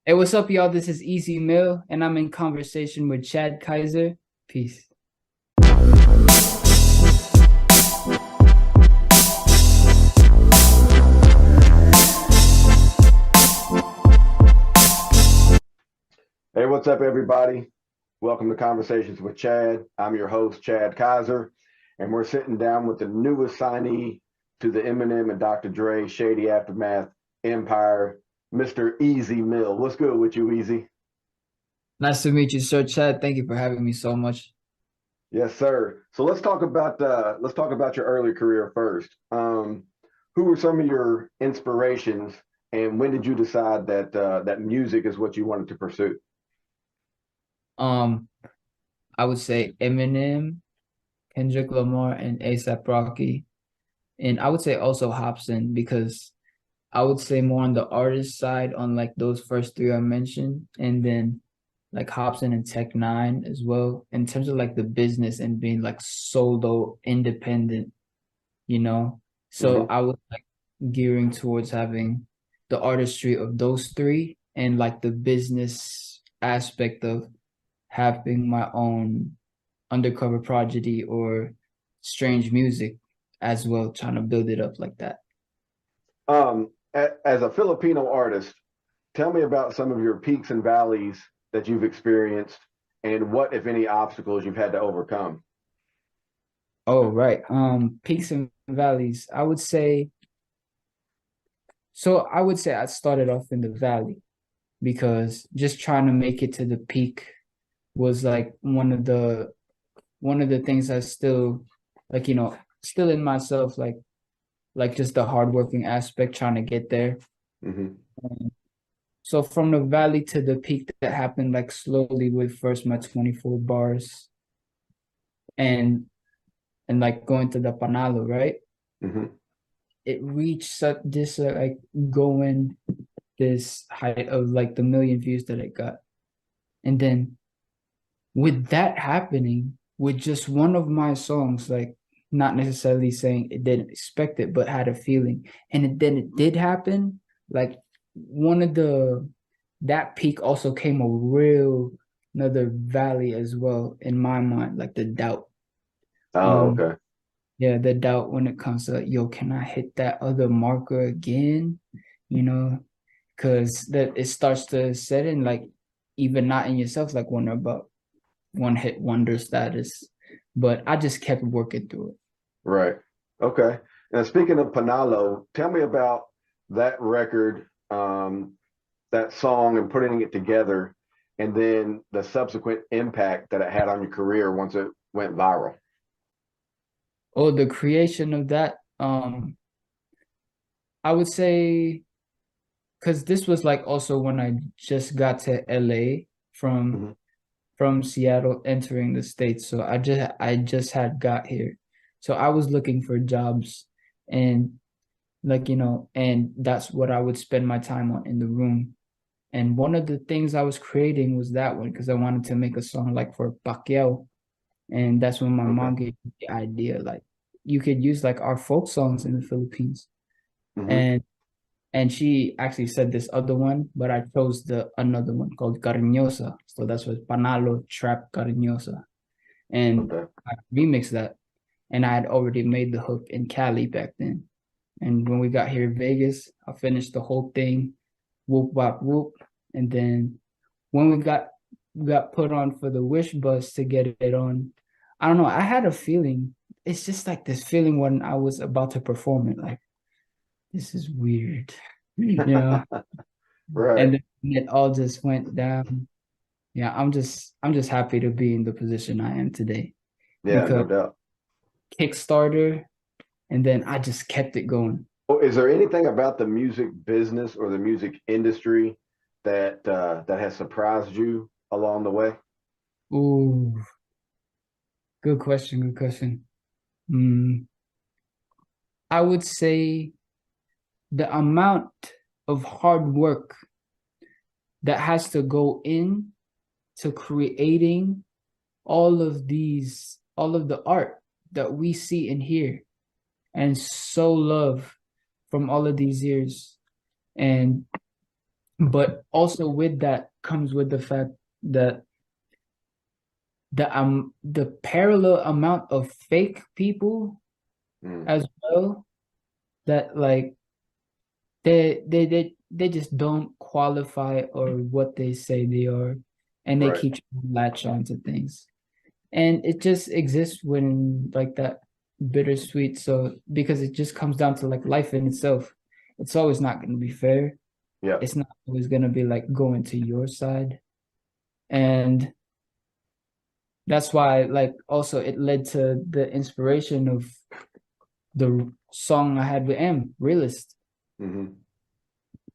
Hey, what's up, y'all? This is Easy Mill, and I'm in conversation with Chad Kiser. Peace. Hey, what's up, everybody? Welcome to Conversations with Chad. I'm your host, Chad Kiser, and we're sitting down with the newest signee to the Eminem and Dr. Dre Shady Aftermath Empire, Mr. Easy Mill. What's good with you, Easy? Nice to meet you, Sir Chad. Thank you for having me so much. Yes, sir. So let's talk about your early career first. Who were some of your inspirations, and when did you decide that that music is what you wanted to pursue? Um, I would say Eminem, Kendrick Lamar, and ASAP Rocky, and I would say also Hobson because I would say more on the artist side on like those first three I mentioned, and then like Hobson and Tech Nine as well in terms of like the business and being like solo independent, you know. So Hmm. I was like gearing towards having the artistry of those three and like the business aspect of having my own undercover prodigy or strange music as well, trying to build it up like that. As a Filipino artist, tell me about some of your peaks and valleys that you've experienced and what, if any, obstacles you've had to overcome. Oh, right. Peaks and valleys. I would say I started off in the valley because just trying to make it to the peak was like one of the things I still like, still in myself, like just the hardworking aspect trying to get there. Hmm. Um, so from the valley to the peak that happened like slowly with first my 24 bars and like going to the Panalo, right? Hmm. It reached such this like going this height of like the million views that it got. And then with that happening, with just one of my songs, like not necessarily saying it didn't expect it, but had a feeling, and then it did happen. Like one of the that peak also came a real another valley as well in my mind, like the doubt. Oh, Um, okay. yeah, the doubt when it comes to yo, can I hit that other marker again? You know, because that it starts to set in like even not in yourself, like wonder about one hit wonder status. But I just kept working through it. Right. Okay. Now, speaking of Panalo, tell me about that record, that song, and putting it together, and then the subsequent impact that it had on your career once it went viral. Oh, the creation of that, I would say, because this was like also when I just got to LA from Hmm. Seattle entering the States. So I just had got here. So I was looking for jobs and like, and that's what I would spend my time on in the room. And one of the things I was creating was that one because I wanted to make a song like for Pacquiao. And that's when my Okay. mom gave me the idea, like you could use like our folk songs in the Philippines. Hmm. And she actually said this other one, but I chose the another one called Cariñosa. So that's what Panalo Trap Cariñosa. And Okay. I remixed that. And I had already made the hook in Cali back then. And when we got here in Vegas, I finished the whole thing, whoop wop whoop. And then when we got put on for the Wish bus to get it on, I don't know. I had a feeling. It's just like this feeling when I was about to perform it, like this is weird, Right. And then it all just went down. Yeah, I'm just happy to be in the position I am today Yeah, because no doubt. Kickstarter, and then I just kept it going. Well, is there anything about the music business or the music industry that has surprised you along the way? Ooh, good question. Good question. Mm, I would say the amount of hard work that has to go in to creating all of the art that we see and hear and so love from all of these years. And But also with that comes with the fact that the parallel amount of fake people Mm, as well, that like they just don't qualify or what they say they are, and they right. keep trying to latch on to things. And it just exists when like that bittersweet. So because it just comes down to like life in itself, it's always not going to be fair. Yep. It's not always going to be like going to your side. And that's why like also it led to the inspiration of the song I had with Realest, Hmm.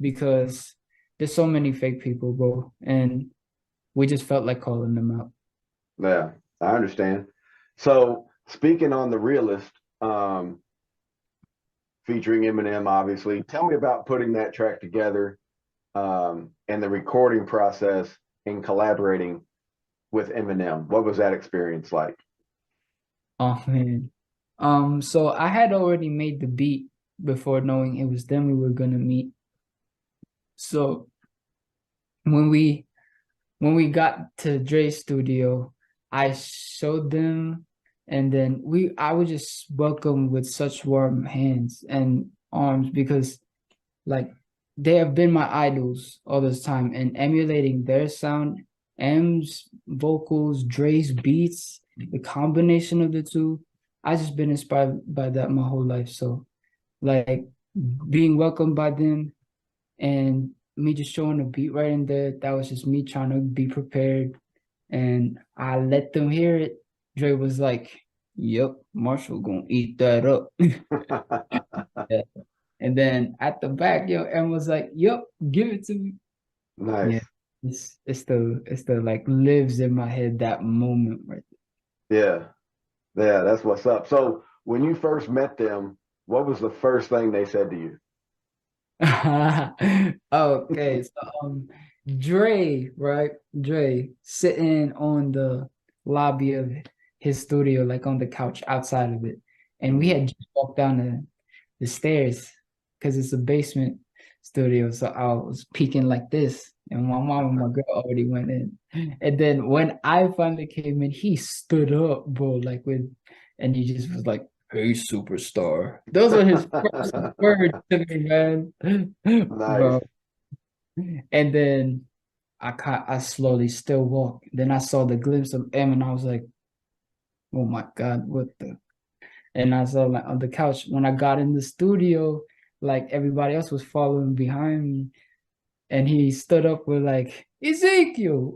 because there's so many fake people, bro, and we just felt like calling them out. Yeah, I understand. So speaking on the realist, featuring Eminem, obviously, tell me about putting that track together, and the recording process and collaborating with Eminem. What was that experience like? Oh man. So I had already made the beat before knowing it was them we were gonna meet. So when we when we got to Dre's studio, I showed them, and then we I was just welcomed with such warm hands and arms, because like they have been my idols all this time, and emulating their sound, M's vocals, Dre's beats, the combination of the two, I just been inspired by that my whole life. So like being welcomed by them and me just showing a beat right in there, that was just me trying to be prepared, and I let them hear it. Dre was like, "Yep, Marshall gonna eat that up." Yeah. And then at the back, Em was like, "Yep, give it to me." Nice. Yeah, it's the like lives in my head, that moment right Yeah. Yeah, that's what's up. So when you first met them, what was the first thing they said to you? Okay, so Dre, right? Dre sitting on the lobby of his studio, like on the couch outside of it. And we Hmm. had just walked down the stairs because it's a basement studio. So I was peeking like this, and my mom and my girl already went in. And then when I finally came in, he stood up, bro, like and he just was like, "Hey, superstar." Those were his first words to me, man. Nice. Bro. And then I slowly still walk. Then I saw the glimpse of M, and I was like, "Oh my God, what the?" And I saw like on the couch when I got in the studio, like everybody else was following behind me, and he stood up with like, "Ezekiel,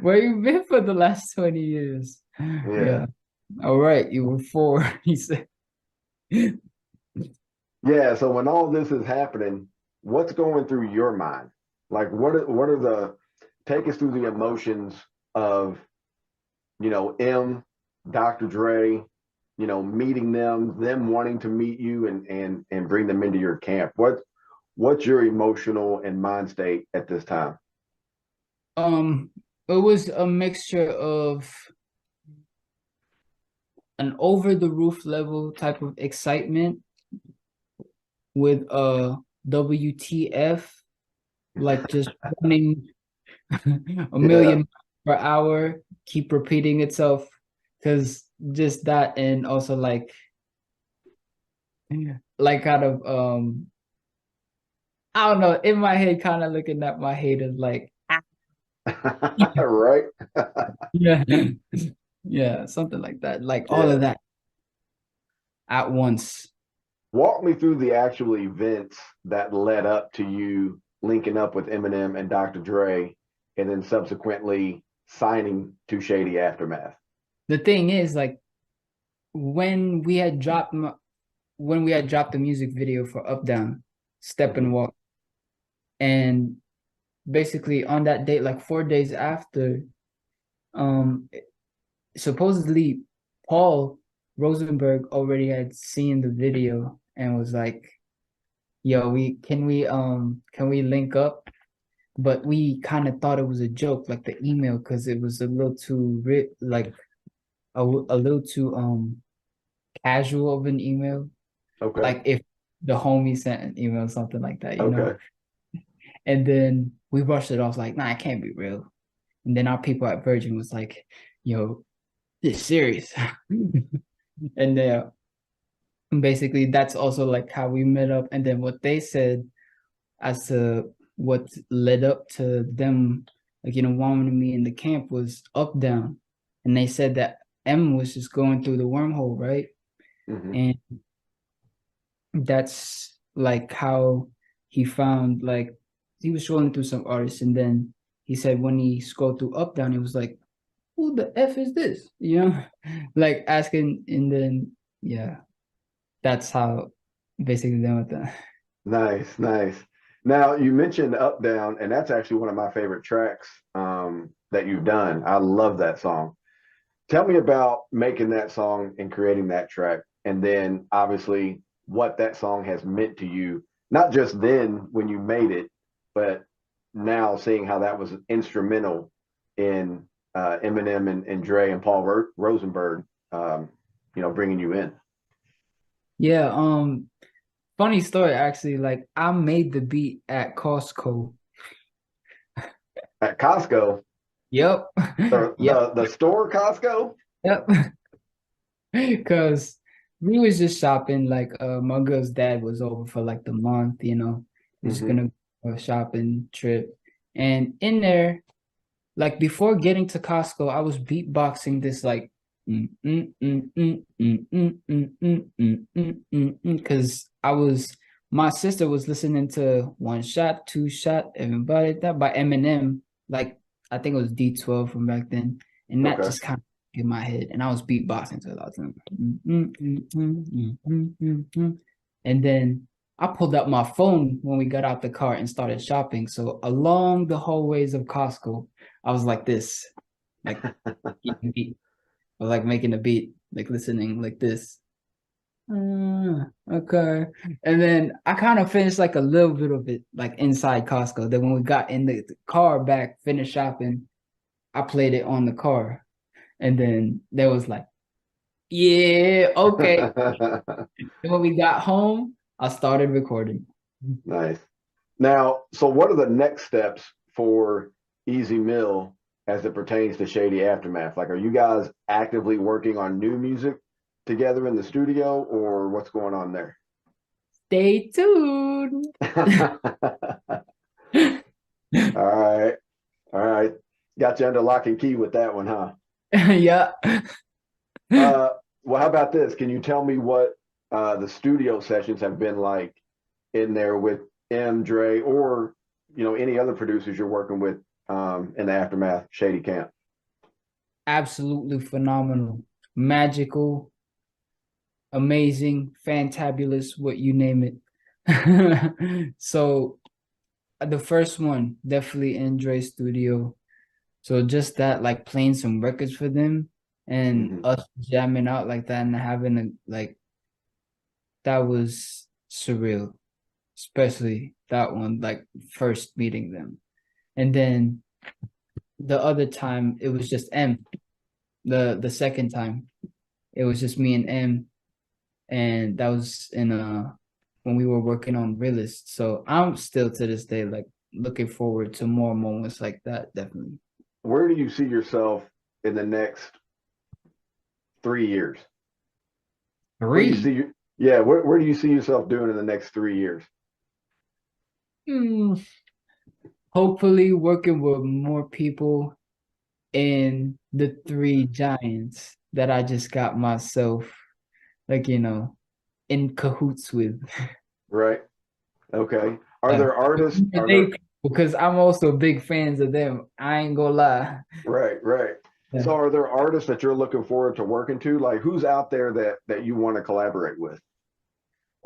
where you been for the last 20 years?" Yeah. Yeah. All right, you were four, he said. Yeah. So when all this is happening, what's going through your mind? Like what are the take us through the emotions of, M, Dr. Dre, meeting them wanting to meet you and bring them into your camp. What's your emotional and mind state at this time? Um, it was a mixture of an over the roof level type of excitement with a WTF, like just running a Yeah. million per hour, keep repeating itself. Because just that, and also like kind of I don't know, in my head, kind of looking at my haters like, "Ah." Right. Yeah, yeah, something like that, like all of Yeah. that at once. Walk me through the actual events that led up to you linking up with Eminem and Dr. Dre, and then subsequently signing to Shady Aftermath. The thing is, like when we had dropped when we had dropped the music video for Up Down, Step and Hmm. Walk, and basically on that date, like 4 days after, um, supposedly Paul Rosenberg already had seen the video and was like, "Yo, we link up?" But we kind of thought it was a joke, like the email, because it was a little too like a little too casual of an email. Okay. Like the homie sent an email, something like that, you know. Okay. And then we brushed it off like, nah, it can't be real. And then our people at Virgin was like, yo, this serious. And basically that's also like how we met up. And then what they said as to what led up to them, like, wanting me in the camp was up down. And they said that M was just going through the wormhole, right? Hmm. And that's like how he found, like, he was scrolling through some artists, and then he said when he scrolled through up down, he was like, who the F is this? Like asking, and then yeah, that's how basically they went that. Nice, nice. Now you mentioned Up Down, and that's actually one of my favorite tracks that you've done. I love that song. Tell me about making that song and creating that track, and then obviously what that song has meant to you, not just then when you made it, but now seeing how that was instrumental in Eminem and Dre and Paul Rosenberg, bringing you in Yeah, funny story actually, like I made the beat at Costco. at Costco, Yep. the Yep. the store Costco. Yep. Because we was just shopping, like my girl's dad was over for like the month, we're just Hmm. gonna go shopping trip. And in there, like before getting to Costco, I was beatboxing this like because my sister was listening to One Shot, Two Shot, Everybody That by Eminem, like I think it was D12 from back then, and that Okay. just kind of in my head, and I was beatboxing to it all the time. And then I pulled up my phone when we got out the car and started shopping. So along the hallways of Costco, I was like this, like I was like making a beat, like listening like this. Okay. And then I kind of finished like a little bit of it, like inside Costco. Then when we got in the car back, finished shopping, I played it on the car. And then there was like, yeah, okay. And when we got home, I started recording. Nice. Now, so what are the next steps for Easy Mill as it pertains to Shady Aftermath? Like, are you guys actively working on new music together in the studio, or what's going on there? Stay tuned. All right. All right. Got you under lock and key with that one, huh? Yeah. Uh, well, how about this? Can you tell me what the studio sessions have been like in there with M, Dre, or any other producers you're working with in the Aftermath Shady Camp? Absolutely phenomenal, magical, amazing, fantabulous, what you name it. So the first one, definitely in Dre's studio. So just that, like playing some records for them and Hmm. us jamming out like that and having that was surreal, especially that one, like first meeting them. And then the other time it was just M. The second time it was just me and M, and that was in when we were working on Realest. So I'm still to this day like looking forward to more moments like that, definitely. Where do you see yourself in the next 3 years? Where do you Three. see Yeah, where do you see yourself doing in the next 3 years? Hmm. Hopefully working with more people in the three giants that I just got myself, like, in cahoots with. Right. Okay. Are Yeah. there artists? Are They, there because I'm also big fans of them. I ain't gonna lie. Right, right. Yeah. So are there artists that you're looking forward to working to? Like who's out there that you want to collaborate with?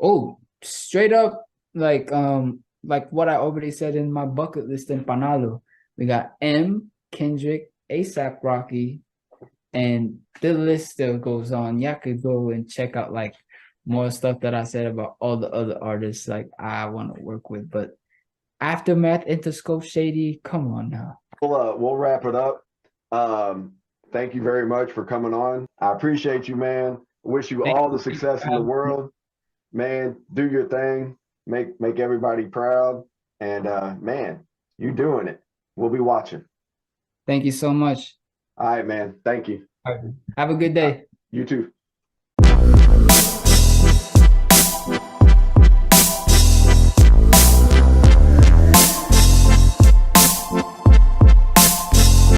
Oh, straight up, like what I already said in my bucket list in Panalo. We got M, Kendrick, ASAP Rocky, and the list still goes on. Y'all could go and check out like more stuff that I said about all the other artists like I want to work with. But Aftermath, Interscope, Shady, come on now. We'll wrap it up. Um, Thank you very much for coming on. I appreciate you, man. Wish you Thank all the you success for in the having me. world. man, do your thing, make everybody proud, and man, you doing it. We'll be watching. Thank you so much. All right, man. Thank you. All right. Have a good day. You too.